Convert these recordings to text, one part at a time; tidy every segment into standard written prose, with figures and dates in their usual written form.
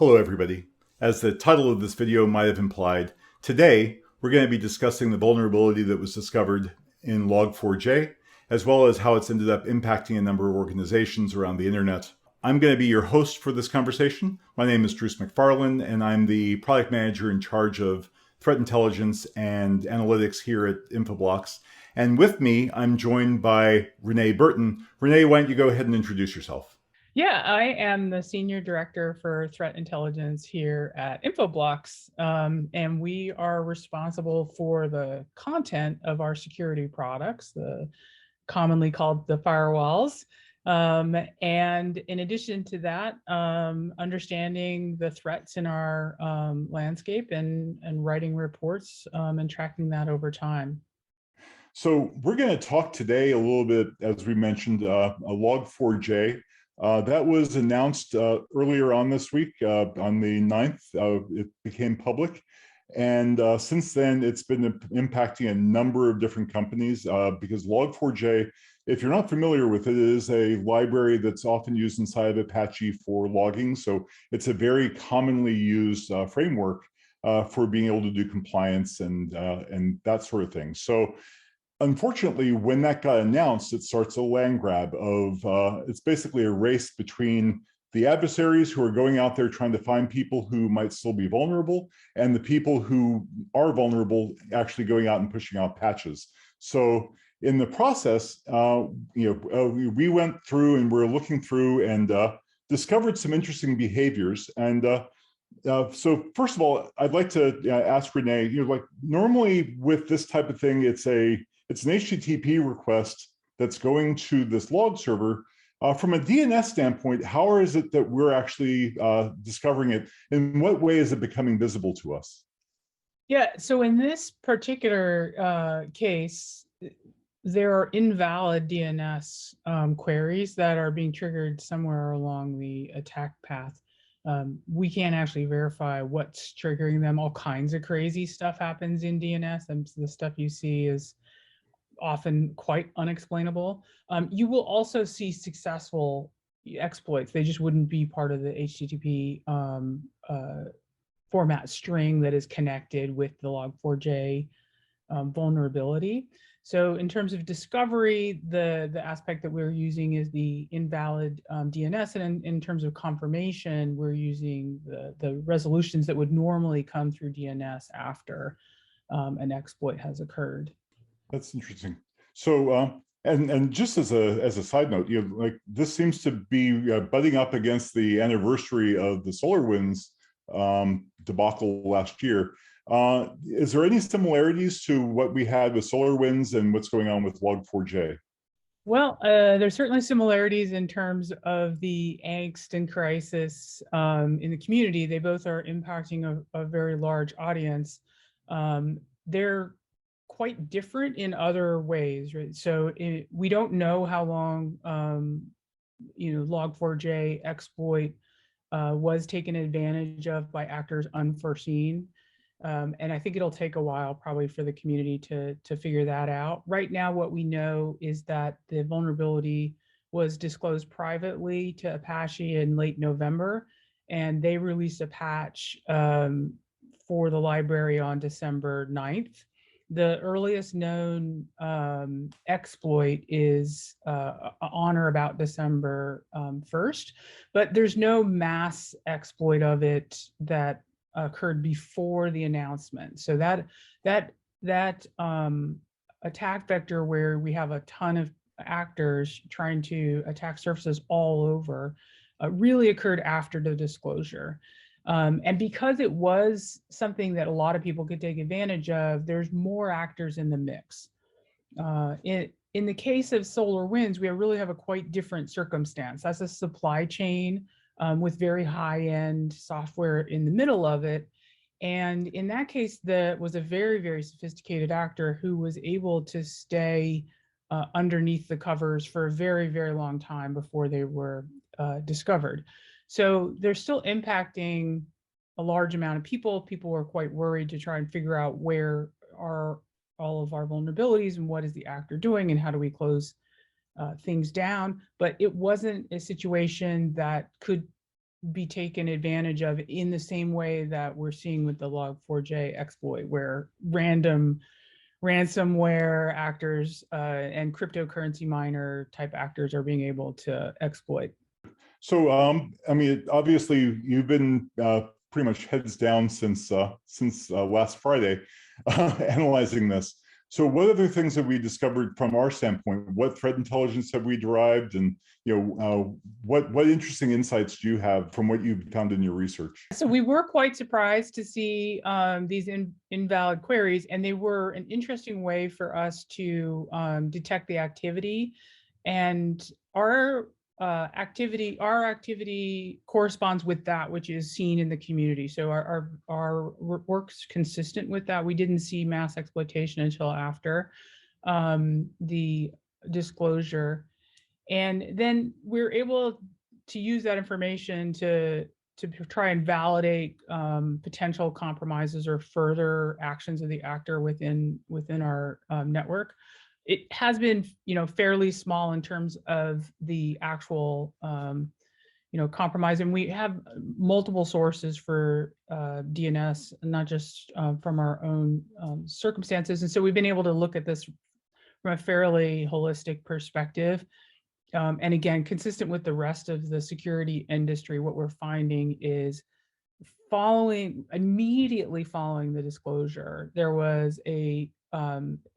Hello everybody. As the title of this video might have implied, today we're going to be discussing the vulnerability that was discovered in log4j, as well as how it's ended up impacting a number of organizations around the internet. I'm going to be your host for this conversation. My name is Bruce McFarland, and I'm the product manager in charge of threat intelligence and analytics here at Infoblox. And with me, I'm joined by Renee Burton. Renee, why don't you go ahead and introduce yourself? Yeah, I am the Senior Director for Threat Intelligence here at Infoblox, and we are responsible for the content of our security products, commonly called the firewalls. And in addition to that, understanding the threats in our landscape and writing reports and tracking that over time. So we're going to talk today a little bit, as we mentioned, a log4j. That was announced earlier on this week, on the 9th. It became public. And since then, it's been impacting a number of different companies because log4j, if you're not familiar with it, is a library that's often used inside of Apache for logging. So it's a very commonly used framework for being able to do compliance and that sort of thing. So unfortunately, when that got announced, it starts a land grab of, it's basically a race between the adversaries who are going out there trying to find people who might still be vulnerable and the people who are vulnerable actually going out and pushing out patches. So in the process, we went through and we're looking through and discovered some interesting behaviors. And so first of all, I'd like to ask Renee, like normally with this type of thing, it's an HTTP request that's going to this log server. From a DNS standpoint, how is it that we're actually discovering it? In what way is it becoming visible to us? Yeah, so in this particular case, there are invalid DNS queries that are being triggered somewhere along the attack path. We can't actually verify what's triggering them. All kinds of crazy stuff happens in DNS, and the stuff you see is often quite unexplainable. You will also see successful exploits. They just wouldn't be part of the HTTP format string that is connected with the log4j vulnerability. So in terms of discovery, the aspect that we're using is the invalid DNS, and in terms of confirmation, we're using the resolutions that would normally come through DNS after an exploit has occurred. That's interesting. So, and just as a side note, like this seems to be butting up against the anniversary of the SolarWinds debacle last year. Is there any similarities to what we had with SolarWinds and what's going on with log4j? Well, there's certainly similarities in terms of the angst and crisis in the community. They both are impacting a very large audience. They're quite different in other ways, right? So we don't know how long, log4j exploit was taken advantage of by actors unforeseen. And I think it'll take a while probably for the community to figure that out. Right now, what we know is that the vulnerability was disclosed privately to Apache in late November, and they released a patch for the library on December 9th. The earliest known exploit is on or about December 1st, but there's no mass exploit of it that occurred before the announcement. So that attack vector where we have a ton of actors trying to attack surfaces all over really occurred after the disclosure. And because it was something that a lot of people could take advantage of, there's more actors in the mix. In the case of SolarWinds, we really have a quite different circumstance. That's a supply chain with very high-end software in the middle of it. And in that case, there was a very, very sophisticated actor who was able to stay underneath the covers for a very, very long time before they were discovered. So they're still impacting a large amount of people. People were quite worried to try and figure out where are all of our vulnerabilities and what is the actor doing and how do we close things down. But it wasn't a situation that could be taken advantage of in the same way that we're seeing with the log4j exploit, where random ransomware actors and cryptocurrency miner type actors are being able to exploit. So, I mean, obviously, you've been pretty much heads down since last Friday, analyzing this. So, what other things have we discovered from our standpoint? What threat intelligence have we derived, and what interesting insights do you have from what you've found in your research? So we were quite surprised to see these invalid queries, and they were an interesting way for us to detect the activity. And our activity corresponds with that which is seen in the community. So our work's consistent with that. We didn't see mass exploitation until after the disclosure. And then we're able to use that information to try and validate potential compromises or further actions of the actor within our network. It has been, fairly small in terms of the actual, compromise, and we have multiple sources for DNS, not just from our own circumstances. And so we've been able to look at this from a fairly holistic perspective. And again, consistent with the rest of the security industry, what we're finding is immediately following the disclosure, there was a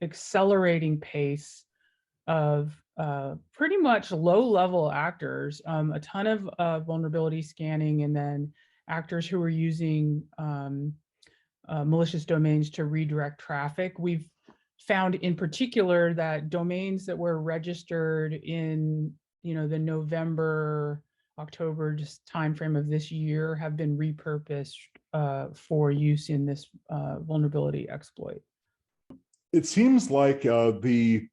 accelerating pace of pretty much low-level actors, a ton of vulnerability scanning, and then actors who were using malicious domains to redirect traffic. We've found in particular that domains that were registered in the November, October just timeframe of this year have been repurposed for use in this vulnerability exploit. It seems like the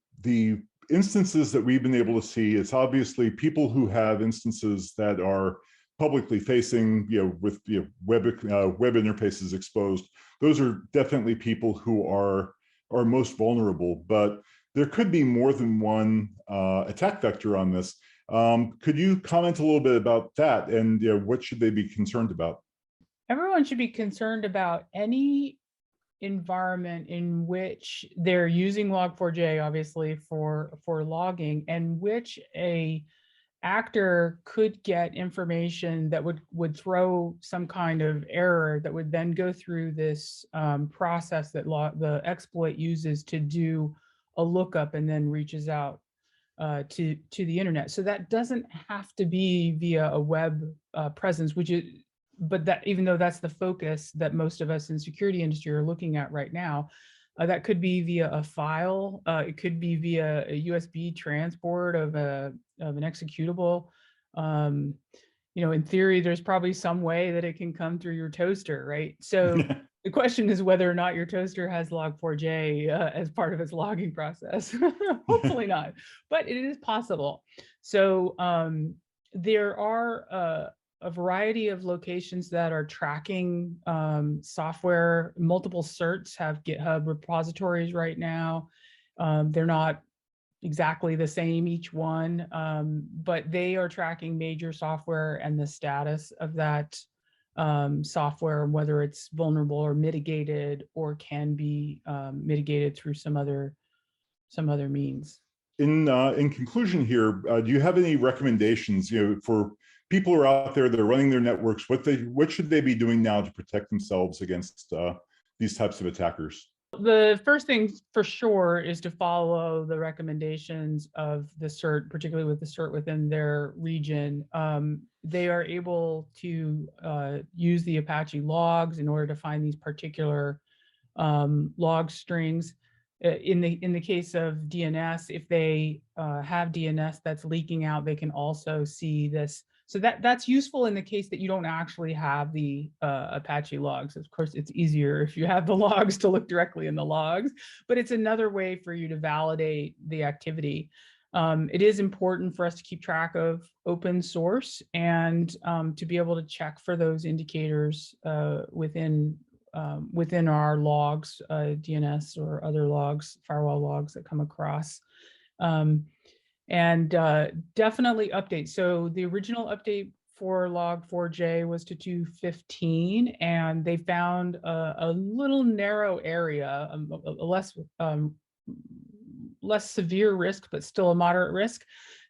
instances that we've been able to see, it's obviously people who have instances that are publicly facing, with web interfaces exposed. Those are definitely people who are most vulnerable, but there could be more than one attack vector on this. Could you comment a little bit about that, and what should they be concerned about? Everyone should be concerned about any environment in which they're using log4j, obviously, for logging, and which a actor could get information that would throw some kind of error that would then go through this process that the exploit uses to do a lookup and then reaches out to the internet. So that doesn't have to be via a web presence, but that, even though that's the focus that most of us in the security industry are looking at right now, that could be via a file. It could be via a USB transport of an executable. In theory, there's probably some way that it can come through your toaster, right? So the question is whether or not your toaster has log4j as part of its logging process. Hopefully not, but it is possible. So there are a variety of locations that are tracking software. Multiple certs have GitHub repositories right now. They're not exactly the same, each one, but they are tracking major software and the status of that software, whether it's vulnerable or mitigated, or can be mitigated through some other means. In conclusion here, do you have any recommendations, for people who are out there that are running their networks? What should they be doing now to protect themselves against these types of attackers? The first thing for sure is to follow the recommendations of the CERT, particularly with the CERT within their region. They are able to use the Apache logs in order to find these particular log strings. In the case of DNS, if they have DNS that's leaking out, they can also see this. So that's useful in the case that you don't actually have the Apache logs. Of course, it's easier if you have the logs to look directly in the logs, but it's another way for you to validate the activity. It is important for us to keep track of open source and to be able to check for those indicators within our logs, DNS or other logs, firewall logs that come across. And definitely update. So the original update for log4j was to 215, and they found a little narrow area, a less severe risk, but still a moderate risk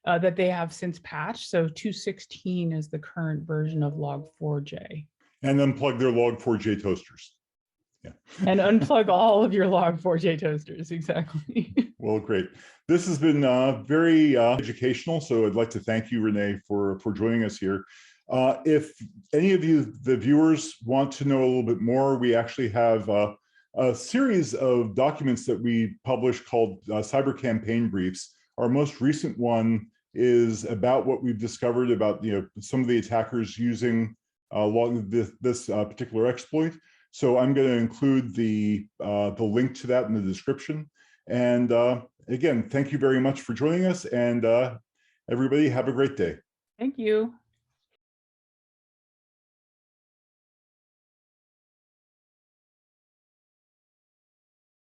that they have since patched. So 216 is the current version of log4j. And unplug their log4j toasters. Yeah. And unplug all of your log4j toasters, exactly. Well, great. This has been very educational, so I'd like to thank you, Renee, for joining us here. If any of you, the viewers, want to know a little bit more, we actually have a series of documents that we publish called Cyber Campaign Briefs. Our most recent one is about what we've discovered about some of the attackers using this particular exploit. So I'm going to include the link to that in the description. And again, thank you very much for joining us, and everybody have a great day. Thank you.